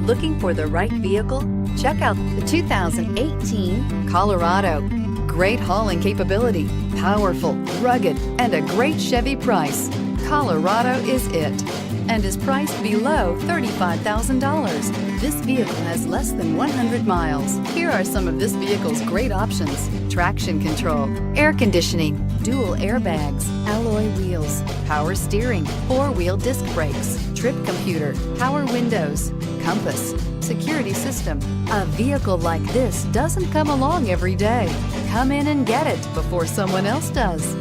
Looking for the right vehicle? Check out the 2018 Colorado. Great hauling capability, powerful, rugged, and a great Chevy price. Colorado is it, and is priced below $35,000. This vehicle has less than 100 miles. Here are some of this vehicle's great options: traction control, air conditioning, dual airbags, alloy wheels, power steering, four-wheel disc brakes, trip computer, power windows, compass, security system. A vehicle like this doesn't come along every day. Come in and get it before someone else does.